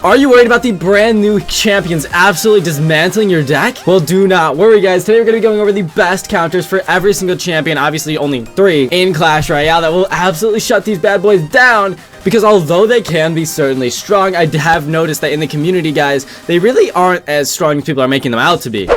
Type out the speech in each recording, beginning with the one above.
Are you worried about the brand new champions absolutely dismantling your deck? Well, do not worry, guys. Today we're going to be going over the best counters for every single champion, obviously only 3 in Clash Royale, that will absolutely shut these bad boys down. Because although they can be certainly strong, I have noticed that in the community, guys, they really aren't as strong as people are making them out to be.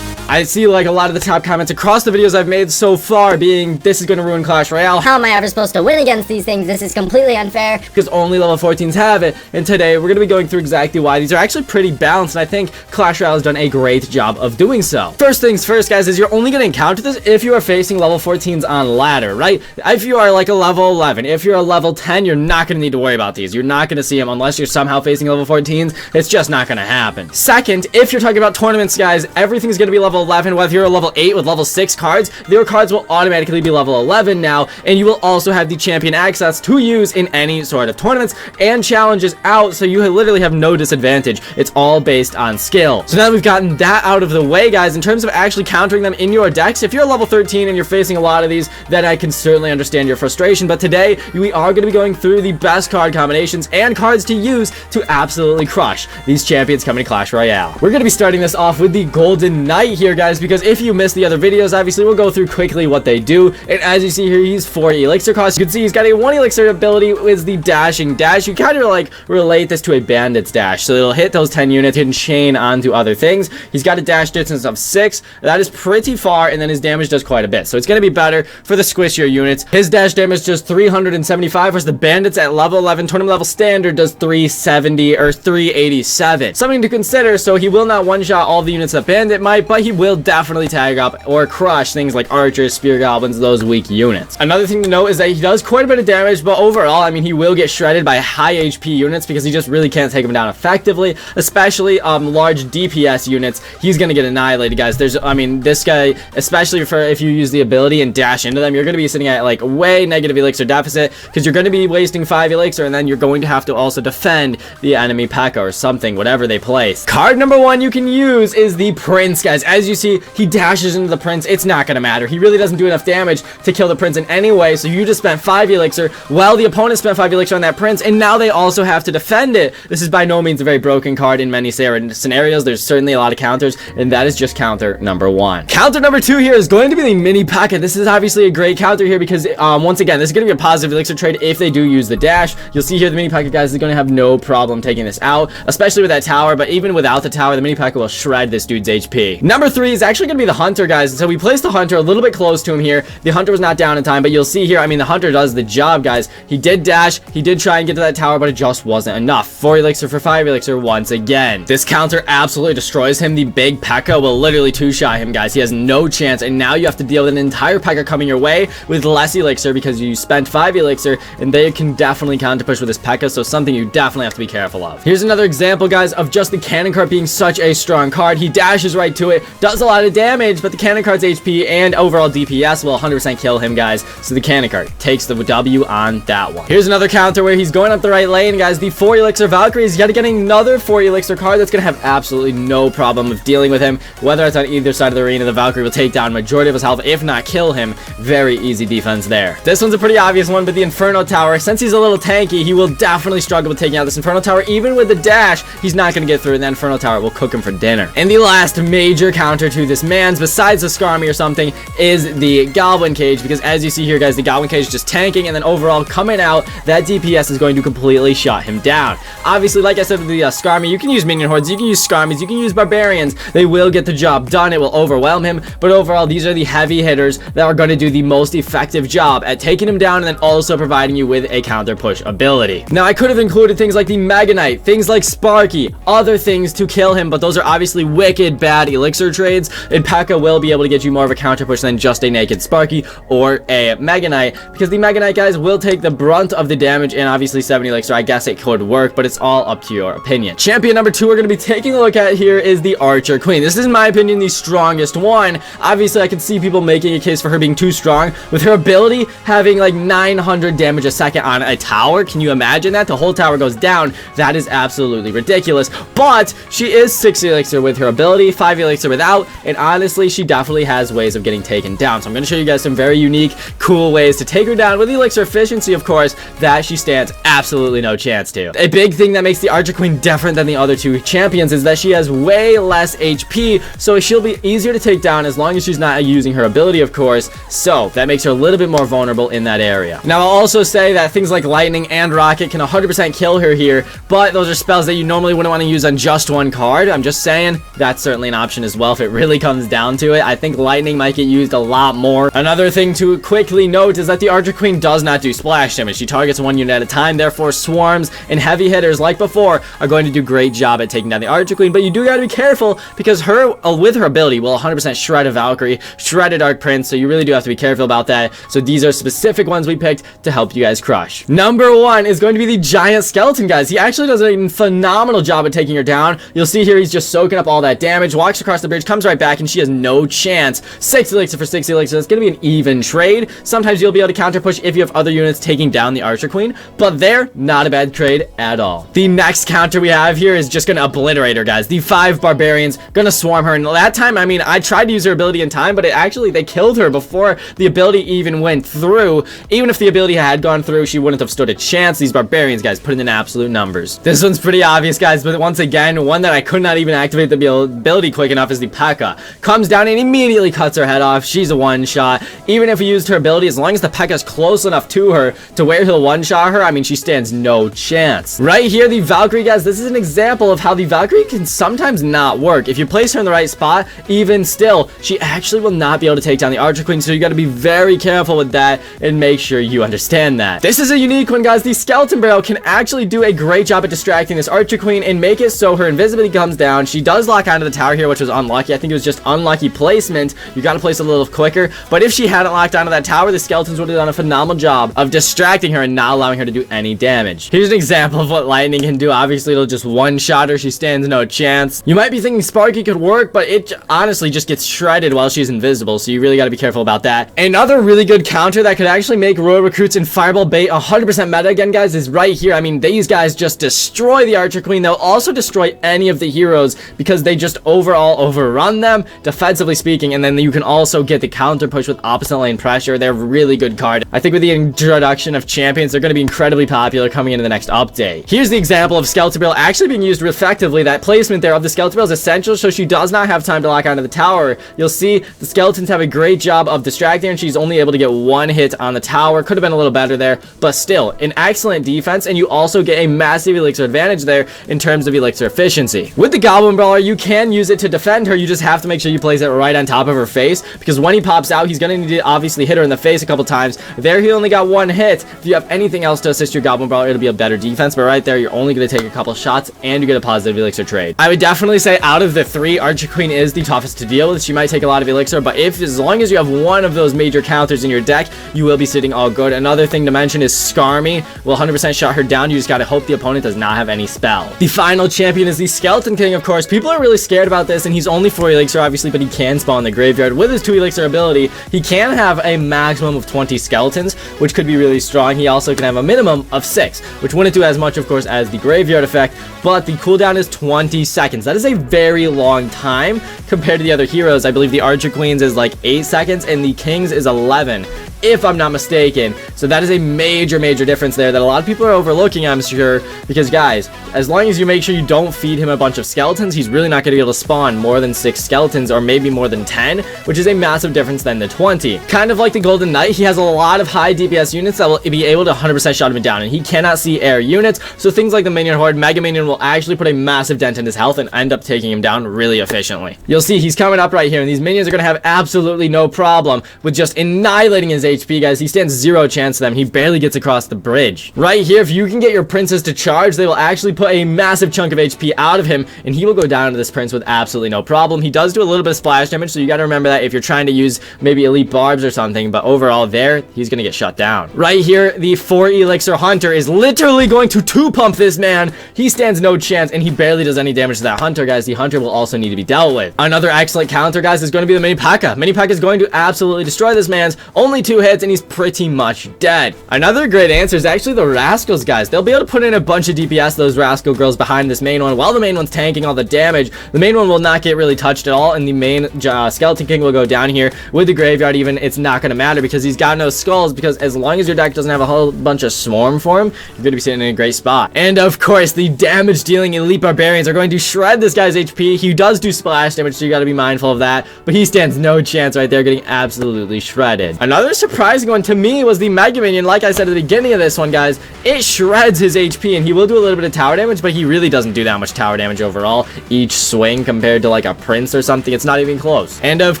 I see like a lot of the top comments across the videos I've made so far being, this is going to ruin Clash Royale. How am I ever supposed to win against these things? This is completely unfair. Because only level 14s have it. And today we're going to be going through exactly why. These are actually pretty balanced, and I think Clash Royale has done a great job of doing so. First things first, guys, is you're only going to encounter this if you are facing level 14s on ladder, right? If you are like a level 11, if you're a level 10, you're not going to need to worry about these. You're not going to see them unless you're somehow facing level 14s. It's just not going to happen. Second, if you're talking about tournaments, guys, everything's going to be level 11, whether you're a level 8 with level 6 cards, your cards will automatically be level 11 now, and you will also have the champion access to use in any sort of tournaments and challenges out, so you literally have no disadvantage. It's all based on skill. So now that we've gotten that out of the way, guys, in terms of actually countering them in your decks, if you're level 13 and you're facing a lot of these, then I can certainly understand your frustration, but today we are going to be going through the best card combinations and cards to use to absolutely crush these champions coming to Clash Royale. We're going to be starting this off with the Golden Knight here, guys, because if you missed the other videos, obviously we'll go through quickly what they do. And as you see here, he's 4 elixir cost. You can see he's got a 1 elixir ability with the dashing dash. You kind of like relate this to a bandit's dash, so it'll hit those 10 units and chain onto other things. He's got a dash distance of 6. That is pretty far, and then his damage does quite a bit, so it's going to be better for the squishier units. His dash damage does 375, whereas the bandits at level 11 tournament level standard does 370 or 387. Something to consider. So he will not one-shot all the units that bandit might, but he will definitely tag up or crush things like archers, spear goblins, those weak units. Another thing to note is that he does quite a bit of damage, but overall, I mean, he will get shredded by high HP units because he just really can't take them down effectively, especially large DPS units. He's gonna get annihilated, guys. I mean, this guy, especially for if you use the ability and dash into them, you're gonna be sitting at like way negative elixir deficit because you're gonna be wasting 5 elixir, and then you're going to have to also defend the enemy P.E.K.K.A. or something, whatever they place. Card number 1 you can use is the Prince, guys. As you see, he dashes into the Prince. It's not gonna matter. He really doesn't do enough damage to kill the Prince in any way, so you just spent 5 elixir while the opponent spent 5 elixir on that Prince, and now they also have to defend it. This is by no means a very broken card in many scenarios. There's certainly a lot of counters, and that is just counter number 1. Counter number 2 here is going to be the mini P.E.K.K.A. This is obviously a great counter here because once again, this is going to be a positive elixir trade if they do use the dash. You'll see here the mini P.E.K.K.A. guys is going to have no problem taking this out, especially with that tower, but even without the tower, the mini P.E.K.K.A. will shred this dude's HP. Number 3 is actually going to be the Hunter, guys. So we placed the Hunter a little bit close to him here. The Hunter was not down in time, but you'll see here, I mean, the Hunter does the job, guys. He did dash, he did try and get to that tower, but it just wasn't enough. 4 elixir for 5 elixir once again. This counter absolutely destroys him. The big P.E.K.K.A. will literally two-shot him, guys. He has no chance, and now you have to deal with an entire P.E.K.K.A. coming your way with less elixir because you spent 5 elixir, and they can definitely counter push with this P.E.K.K.A., so something you definitely have to be careful of. Here's another example, guys, of just the cannon card being such a strong card. He dashes right to it, does a lot of damage, but the cannon card's HP and overall DPS will 100% kill him, guys, so the cannon card takes the W on that one. Here's another counter where he's going up the right lane, guys. The 4 elixir Valkyrie is yet again another 4 elixir card that's gonna have absolutely no problem of dealing with him, whether it's on either side of the arena. The Valkyrie will take down majority of his health, if not kill him. Very easy defense there. This one's a pretty obvious one, but the Inferno Tower, since he's a little tanky, he will definitely struggle with taking out this Inferno Tower. Even with the dash, he's not gonna get through, and that Inferno Tower will cook him for dinner. And the last major counter to this man's, besides the Skarmy or something, is the Goblin Cage, because as you see here, guys, the Goblin Cage is just tanking, and then overall coming out, that DPS is going to completely shut him down. Obviously, like I said with the Skarmy, you can use Minion Hordes, you can use Skarmies, you can use Barbarians. They will get the job done. It will overwhelm him, but overall, these are the heavy hitters that are going to do the most effective job at taking him down and then also providing you with a counter push ability. Now, I could have included things like the Mega Knight, things like Sparky, other things to kill him, but those are obviously wicked bad elixir trades, and P.E.K.K.A. will be able to get you more of a counter push than just a naked Sparky or a Mega Knight, because the Mega Knight, guys, will take the brunt of the damage, and obviously 7 elixir, I guess it could work, but it's all up to your opinion. Champion number 2 we're going to be taking a look at here is the Archer Queen. This is, in my opinion, the strongest one. Obviously, I can see people making a case for her being too strong, with her ability having like 900 damage a second on a tower. Can you imagine that? The whole tower goes down. That is absolutely ridiculous, but she is 6 elixir with her ability, 5 elixir without out, and honestly, she definitely has ways of getting taken down. So I'm going to show you guys some very unique, cool ways to take her down with elixir efficiency, of course, that she stands absolutely no chance to. A big thing that makes the Archer Queen different than the other two champions is that she has way less HP, so she'll be easier to take down as long as she's not using her ability, of course, so that makes her a little bit more vulnerable in that area. Now, I'll also say that things like lightning and rocket can 100% kill her here, but those are spells that you normally wouldn't want to use on just one card. I'm just saying that's certainly an option as well if it really comes down to it. I think lightning might get used a lot more. Another thing to quickly note is that the Archer Queen does not do splash damage. She targets one unit at a time, therefore swarms and heavy hitters like before are going to do a great job at taking down the Archer Queen, but you do gotta be careful because her, with her ability, will 100% shred a Valkyrie, shred a Dark Prince, so you really do have to be careful about that. So these are specific ones we picked to help you guys crush. Number 1 is going to be the giant skeleton, guys. He actually does a phenomenal job at taking her down. You'll see here he's just soaking up all that damage, walks across the bridge, comes right back, and she has no chance. 6 elixir for 6 elixir. That's going to be an even trade. Sometimes you'll be able to counter push if you have other units taking down the Archer Queen, but they're not a bad trade at all. The next counter we have here is just going to obliterate her, guys. The 5 barbarians going to swarm her, and that time, I mean, I tried to use her ability in time, but they killed her before the ability even went through. Even if the ability had gone through, she wouldn't have stood a chance. These barbarians, guys, put in absolute numbers. This one's pretty obvious, guys, but once again, one that I could not even activate the ability quick enough is the P.E.K.K.A. Comes down and immediately cuts her head off. She's a one-shot. Even if we used her ability, as long as the P.E.K.K.A. is close enough to her to where he'll one-shot her, I mean, she stands no chance. Right here, the Valkyrie, guys, this is an example of how the Valkyrie can sometimes not work. If you place her in the right spot, even still, she actually will not be able to take down the Archer Queen, so you got to be very careful with that and make sure you understand that. This is a unique one, guys. The Skeleton Barrel can actually do a great job at distracting this Archer Queen and make it so her invisibility comes down. She does lock onto the tower here, which was unlucky. I think it was just unlucky placement. You got to place a little quicker, but if she hadn't locked onto that tower, the skeletons would have done a phenomenal job of distracting her and not allowing her to do any damage. Here's an example of what lightning can do. Obviously, it'll just one-shot her. She stands no chance. You might be thinking Sparky could work, but it honestly just gets shredded while she's invisible, so you really got to be careful about that. Another really good counter that could actually make Royal Recruits and Fireball Bait 100% meta again, guys, is right here. I mean, these guys just destroy the Archer Queen. They'll also destroy any of the heroes because they just overall overrun them, defensively speaking, and then you can also get the counter push with opposite lane pressure. They're a really good card. I think with the introduction of champions, they're going to be incredibly popular coming into the next update. Here's the example of Skeleton Barrel actually being used effectively. That placement there of the Skeleton Barrel is essential, so she does not have time to lock onto the tower. You'll see the skeletons have a great job of distracting her, and she's only able to get one hit on the tower. Could have been a little better there, but still, an excellent defense, and you also get a massive elixir advantage there in terms of elixir efficiency. With the Goblin Brawler, you can use it to defend her. You just have to make sure you place it right on top of her face, because when he pops out, he's going to need to obviously hit her in the face a couple times. There, he only got one hit. If you have anything else to assist your Goblin Brawler, it'll be a better defense, but right there, you're only going to take a couple shots, and you get a positive elixir trade. I would definitely say out of the 3, Archer Queen is the toughest to deal with. She might take a lot of elixir, but as long as you have one of those major counters in your deck, you will be sitting all good. Another thing to mention is Skarmy will 100% shut her down. You just gotta hope the opponent does not have any spell. The final champion is the Skeleton King, of course. People are really scared about this, and he's only 4 elixir, obviously, but he can spawn in the graveyard. With his 2 elixir ability, he can have a maximum of 20 skeletons, which could be really strong. He also can have a minimum of 6, which wouldn't do as much, of course, as the graveyard effect, but the cooldown is 20 seconds. That is a very long time compared to the other heroes. I believe the Archer Queens is like 8 seconds, and the Kings is 11. If I'm not mistaken. So that is a major difference there that a lot of people are overlooking, I'm sure, because guys, as long as you make sure you don't feed him a bunch of skeletons, he's really not going to be able to spawn more than 6 skeletons, or maybe more than 10, which is a massive difference than the 20. Kind of like the Golden Knight, he has a lot of high DPS units that will be able to 100% shut him down, and he cannot see air units, so things like the Minion Horde, Mega Minion will actually put a massive dent in his health and end up taking him down really efficiently. You'll see he's coming up right here, and these minions are going to have absolutely no problem with just annihilating his HP, guys. He stands 0 chance to them. He barely gets across the bridge. Right here, if you can get your princes to charge, they will actually put a massive chunk of HP out of him, and he will go down to this prince with absolutely no problem. He does do a little bit of splash damage, so you got to remember that if you're trying to use maybe elite barbs or something, but overall there, he's going to get shut down. Right here, the 4 elixir hunter is literally going to 2-pump this man. He stands no chance, and he barely does any damage to that hunter, guys. The hunter will also need to be dealt with. Another excellent counter, guys, is going to be the Mini P.E.K.K.A. Mini P.E.K.K.A. is going to absolutely destroy this man's. Only 2 2 hits, and he's pretty much dead. Another great answer is actually the Rascals, guys. They'll be able to put in a bunch of DPS, those Rascal girls, behind this main one. While the main one's tanking all the damage, the main one will not get really touched at all, and the main Skeleton King will go down here with the Graveyard. Even it's not going to matter because he's got no skulls, because as long as your deck doesn't have a whole bunch of Swarm for him, you're going to be sitting in a great spot. And of course, the damage dealing Elite Barbarians are going to shred this guy's HP. He does do splash damage, so you got to be mindful of that, but he stands no chance right there, getting absolutely shredded. Another surprising one to me was the Mega Minion. Like I said at the beginning of this one, guys, it shreds his HP, and he will do a little bit of tower damage, but he really doesn't do that much tower damage overall each swing compared to like a Prince or something. It's not even close. And of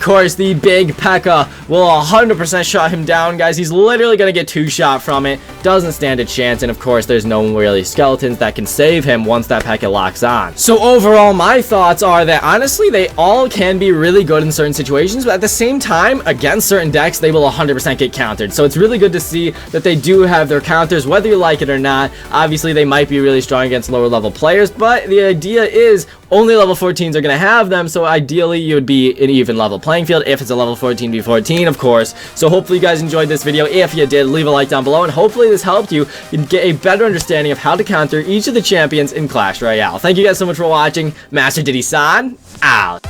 course, the big P.E.K.K.A. will 100% shut him down, guys. He's literally going to get 2 shot from it. Doesn't stand a chance, and of course, there's no really skeletons that can save him once that P.E.K.K.A. locks on. So overall, my thoughts are that honestly, they all can be really good in certain situations, but at the same time, against certain decks, they will 100% get countered. So it's really good to see that they do have their counters, whether you like it or not. Obviously, they might be really strong against lower level players, but the idea is only level 14s are going to have them, so ideally you would be an even level playing field if it's a level 14 v 14, of course. So hopefully you guys enjoyed this video. If you did, leave a like down below, and hopefully this helped you get a better understanding of how to counter each of the champions in Clash Royale. Thank you guys so much for watching. Master Diddy San, out.